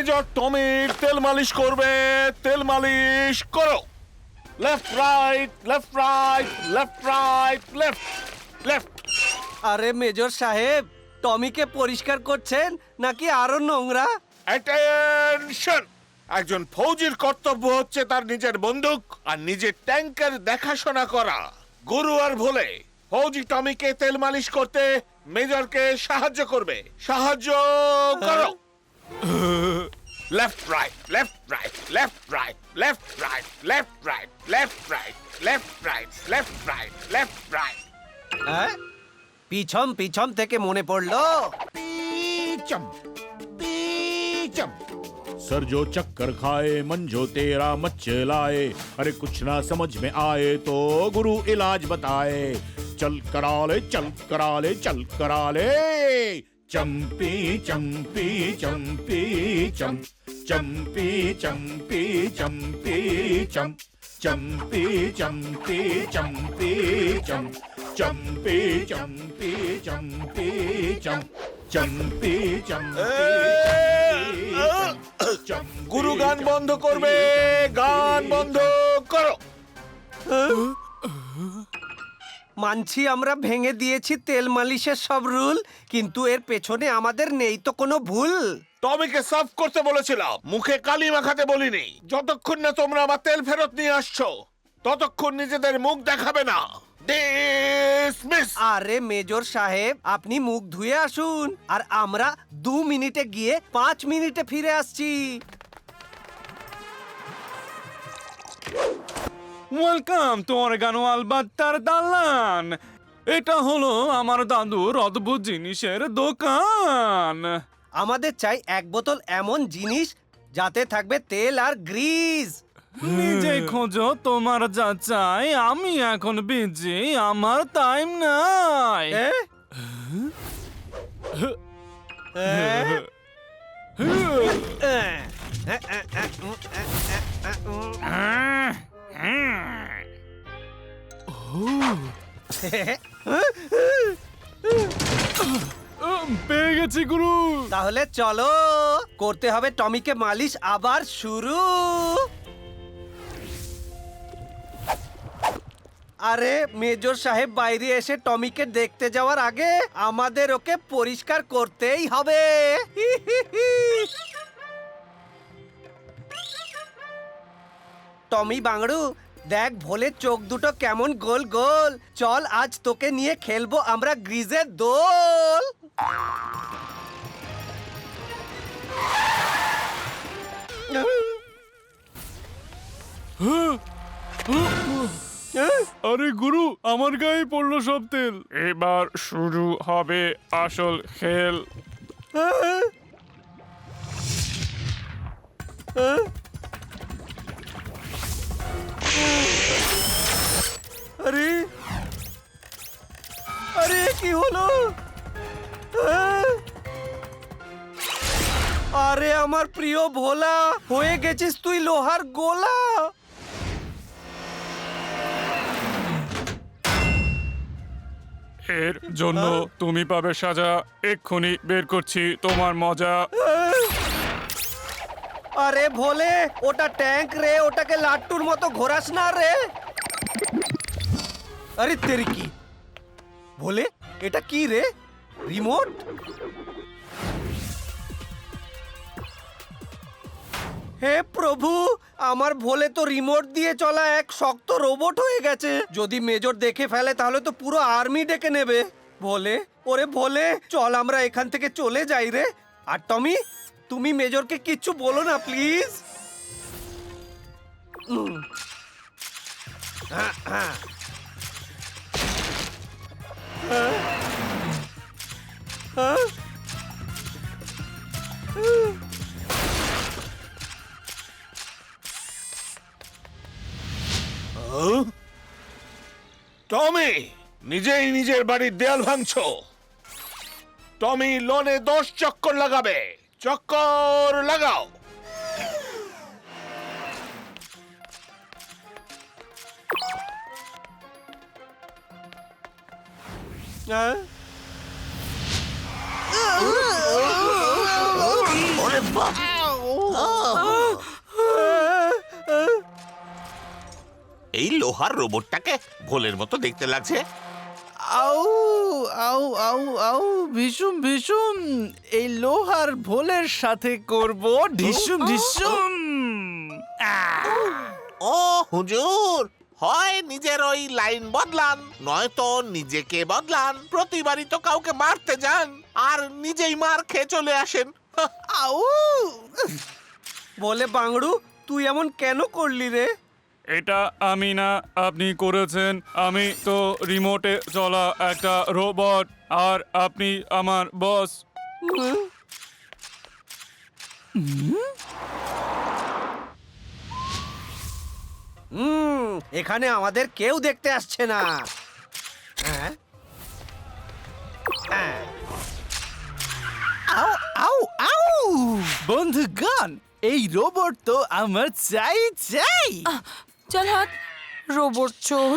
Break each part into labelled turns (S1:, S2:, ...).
S1: Major টমির তেল মালিশ করবে। তেল মালিশ করো। Left right, left right, left right, left left.
S2: আরে মেজর সাহেব, টমিকে পরিষ্কার করছেন নাকি আরো নোংরা?
S1: অ্যাটেনশন! একজন ফৌজির কর্তব্য হচ্ছে তার নিজের বন্দুক আর নিজের ট্যাঙ্কের দেখাশোনা করা। গুরু আর ভোলে ফৌজি টমিকে তেল মালিশ করতে মেজরকে সাহায্য করবে। সাহায্য করো। Left right, left right, left right, left right, left right, left right, left right, left right, left right.
S2: হ্যাঁ, পিছন পিছন থেকে মনে পড়লো।
S1: পীচম পীচম।
S3: सर जो चक्कर खाए मन जो तेरा मचलाए, अरे कुछ ना समझ में आए तो गुरु इलाज बताए। चल करा ले, चल करा ले, चल करा ले। चंपी चंपी चंपी चम, चंपी चंपी चंपी चम, चंपी चंपी चंपी चम, चंपी चंपी चंपी चम, चंपी चंपी।
S1: গুরু গান বন্ধ করবে। গান বন্ধ করো।
S2: মানছি আমরা ভেঙে দিয়েছি তেল মালিশের সব রুল, কিন্তু এর পেছনে আমাদের নেই তো কোনো ভুল।
S1: টমিকে সাফ করতে বলেছিলাম, মুখে কালি মাখাতে বলিনি। যতক্ষণ না তোমরা আমার তেল ফেরত নিয়ে আসছো ততক্ষণ নিজেদের মুখ দেখাবে না। ডিসমিস।
S2: আরে মেজর সাহেব, আপনি মুখ ধুয়ে আসুন, আর আমরা 2 মিনিটে গিয়ে 5 মিনিটে ফিরে আসছি।
S4: ওয়েলকাম টু অরেগানো আলবাত্তার দালান। এটা হলো আমার দাদুর অদ্ভুত জিনিসের দোকান।
S2: আমাদের চাই 1 বোতল এমন জিনিস যাতে থাকবে তেল আর গ্রিজ।
S4: নিজে খোঁজো তোমার যা চাই, আমি এখন বিজি, আমার টাইম নাই।
S2: এ?
S4: পেয়ে গেছি গুরু।
S2: তাহলে চলো, করতে হবে টমিকে মালিশ আবার শুরু। আরে মেজর সাহেব বাইরে এসে টমিকে দেখতে যাওয়ার আগে আমাদের ওকে পরিষ্কার করতেই হবে। টমি বাংড়ু, দেখ ভোলে চোখ দুটো কেমন গোল গোল। চল আজ তোকে নিয়ে খেলবো আমরা গ্রিজের দোল।
S4: আরে গুরু, আমার গায়ে পড়লো সব তেল। এবার শুরু হবে আসল খেল।
S2: আরে আরে কি হলো? আরে আমার প্রিয় ভোলা, হয়ে গেছিস তুই লোহার গোলা।
S4: এর জন্য তুমি পাবে সাজা। এক্ষুনি বের করছি তোমার মজা।
S2: আরে ভোলে, ওটা ট্যাঙ্ক রে, ওটাকে লাট্টুর মতো ঘোরাস না রে। আরে তেরি কি ভোলে, এটা কি রে? রিমোট? হে প্রভু, আমার ভোলে তো রিমোট দিয়ে চলা এক শক্ত রোবট হয়ে গেছে। যদি মেজর দেখে ফেলে তাহলে তো পুরো আর্মি ডেকে নেবে। ভোলে, ওরে ভোলে, চল আমরা এখান থেকে চলে যাই রে। আর টমি, তুমি মেজরকে কিচ্ছু বলো না প্লিজ।
S1: টমি, নিজেই নিজের বাড়ির দেয়াল ভাঙছো। টমি লোনে 10 চক্কর লাগাবে। চক্কর লাগাও। ওরে বাবা! এই লোহার রোবটটাকে ভোলের মতো দেখতে লাগছে।
S5: আউ আউ আউ আউ ভীষণ ভীষণ এই লোহার ভোলের সাথে করব ঢিসুম ঢিসুম।
S1: ও হুজুর, হয় নিজের ওই লাইন বদলান, নয়তো নিজেকে বদলান। প্রতিবারই তো কাউকে মারতে যান আর নিজেই মার খেয়ে চলে আসেন।
S5: আউ
S2: বলে বাংড়ু, তুই এমন কেন করলি রে?
S4: এটা আমি না, আপনি করেছেন। আমি তো রিমোটে চলা একটা রোবট, আর আপনি আমার বস।
S2: এখানে আমাদের কেউ দেখতে আসছে না। হ্যাঁ? হ্যাঁ।
S5: আউ আউ আউ বন্ধুগণ, এই রোবট তো আমার চাই চাই।
S6: চল হাট রোবট চোর।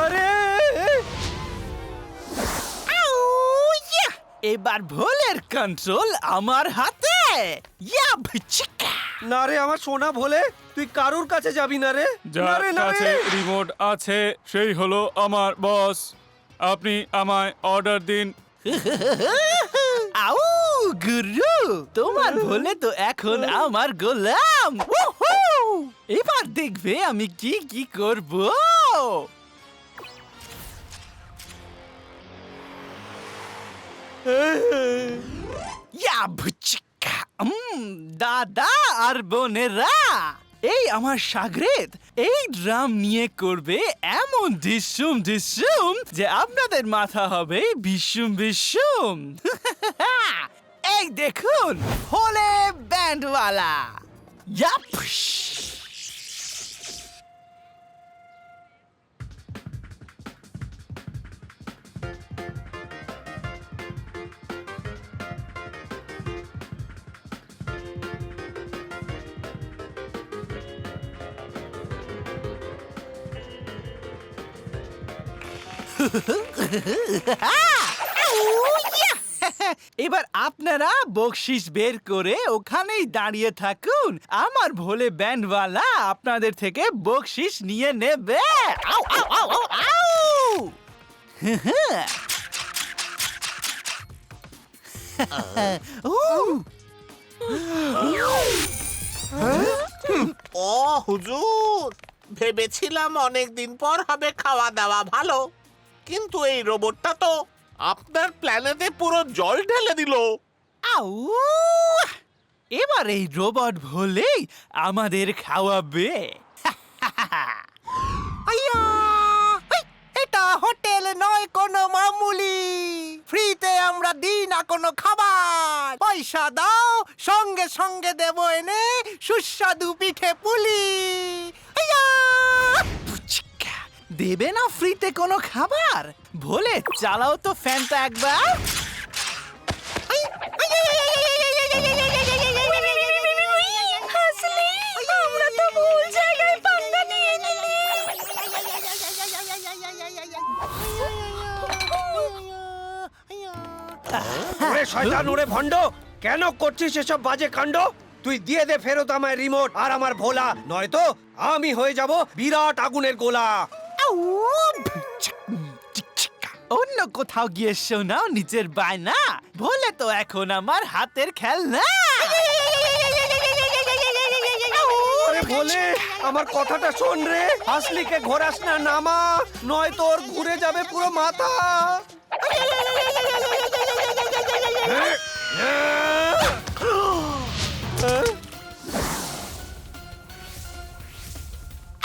S2: আরে
S5: আউ, ইয়া! এবার ভোলের কন্ট্রোল আমার হাতে। ইয়া ভিচিকা।
S2: না রে আমার সোনা ভোলে, তুই কারুর কাছে যাবি না রে। না
S4: যার
S2: রে, না
S4: কাছে
S2: রে।
S4: রিমোট আছে সেই হলো আমার বস। আপনি আমায় অর্ডার দিন।
S5: আউ গুরু, তোমার ভোলে তো এখন আমার গোলাম। উহু! এবার দেখবে আমি কি কি করব। ইয়া ভুচিকা। দাদা আর বোনেরা, এই আমার সাগরেদ এই ড্রাম নিয়ে করবে এমন ঢিসুম ঢিসুম যে আপনাদের মাথা হবে বিশুম বিশুম। এই দেখুন, ভোলে ব্যান্ডওয়ালা। ইয়াপ! এবার আপনারা বকশিস বের করে ওখানেই দাঁড়িয়ে থাকুন। আমার ভোলে ব্যান্ডওয়ালা আপনাদের থেকে বকশিস নিয়ে নেবে। আউ আউ আউ আউ আউ!
S1: ও হুজুর, ভেবেছিলাম অনেক দিন পর হবে খাওয়া দাওয়া ভালো, কিন্তু এই রোবটটা তো আপনার প্ল্যানেটে পুরো জল ঢেলে দিল।
S5: আউ! এবার এই রোবট ভোলেই আমাদের খাওয়াবে। আইয়া! এই, এটা হোটেল নয় কোনো মামুলি। ফ্রিতে আমরা দিই না কোনো খাবার। পয়সা দাও, সঙ্গে সঙ্গে দেব এনে সুস্বাদু পিঠে পুলি। আইয়া! পুচকা, দেবে না ফ্রিতে কোনো খাবার? ভোলে চালাও তো ফ্যানটা একবার।
S6: হাসলি, আমরা তো ভুল জায়গায় পাঙ্গা নিয়ে নিলি।
S2: ওরে শয়তান, ওরে ভণ্ড, কেন করছিস এসব বাজে কাণ্ড? তুই দিয়ে দে ফেরত আমার রিমোট আর আমার ভোলা, নয়তো আমি হয়ে যাব বিরাট আগুনের গোলা।
S5: আউ! অন্য কোথাও গিয়ে শোনাও নিজের বায়না। ভোলে তো এখন আমার হাতের খেলনা।
S2: আরে ভোলে, আমার কথাটা শোন রে। হাসলিকে ঘোরাস না নামা, নয় তোর ঘুরে যাবে পুরো মাথা।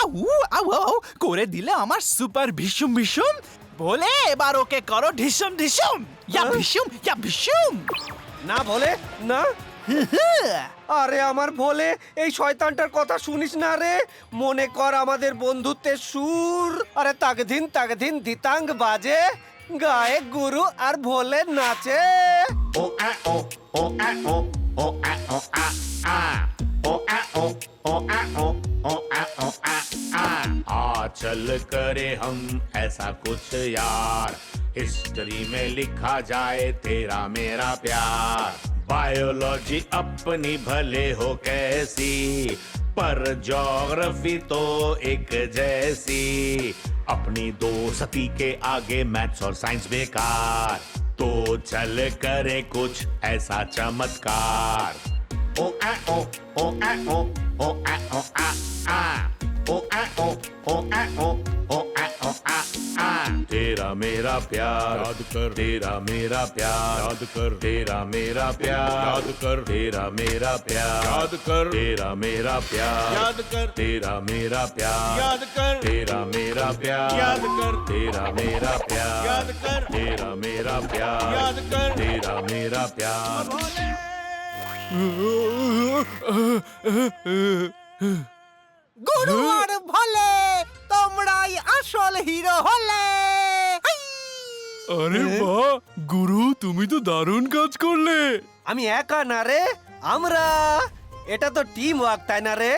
S5: আউ আউ আউ করে দিলে আমার সুপার ভীষুম ভীষুম। বলে এবার ওকে করো ঢিসুম ঢিসুম। ইয়া ভীষুম, ইয়া ভীষুম।
S2: না ভোলে না। আরে আমার ভোলে, এই শয়তানটার কথা শুনিস না রে। মনে কর আমাদের বন্ধুত্বের সুর। আরে তাগধিন দিতাঙ্গ বাজে, গায়ে গুরু আর ভোলে নাচে।
S3: चल करे हम ऐसा कुछ यार, हिस्ट्री में लिखा जाए तेरा मेरा प्यार। बायोलॉजी अपनी भले हो कैसी, पर ज्योग्राफी तो एक जैसी। अपनी दोस्ती के आगे मैथ्स और साइंस बेकार, तो चल करे कुछ ऐसा चमत्कार। ओ आ ओ ओ आ ओ ओ आ ओ आ आ ओ आ ओ ओ आ ओ ओ आ ओ आ आ। तेरा मेरा प्यार याद कर, तेरा मेरा प्यार याद कर, तेरा मेरा प्यार याद कर, तेरा मेरा प्यार याद कर, तेरा मेरा प्यार याद कर, तेरा मेरा प्यार याद कर, तेरा मेरा प्यार याद कर, तेरा मेरा प्यार याद कर, तेरा मेरा प्यार याद कर, तेरा मेरा प्यार।
S5: গুরু আর ভোলে তোমরাই আসল হিরো হলে। হাই!
S4: আরে বাহ গুরু, তুমি তো দারুণ কাজ করলে।
S2: আমি একা না রে, আমরা। এটা তো টিম ওয়ার্ক, তাই না রে?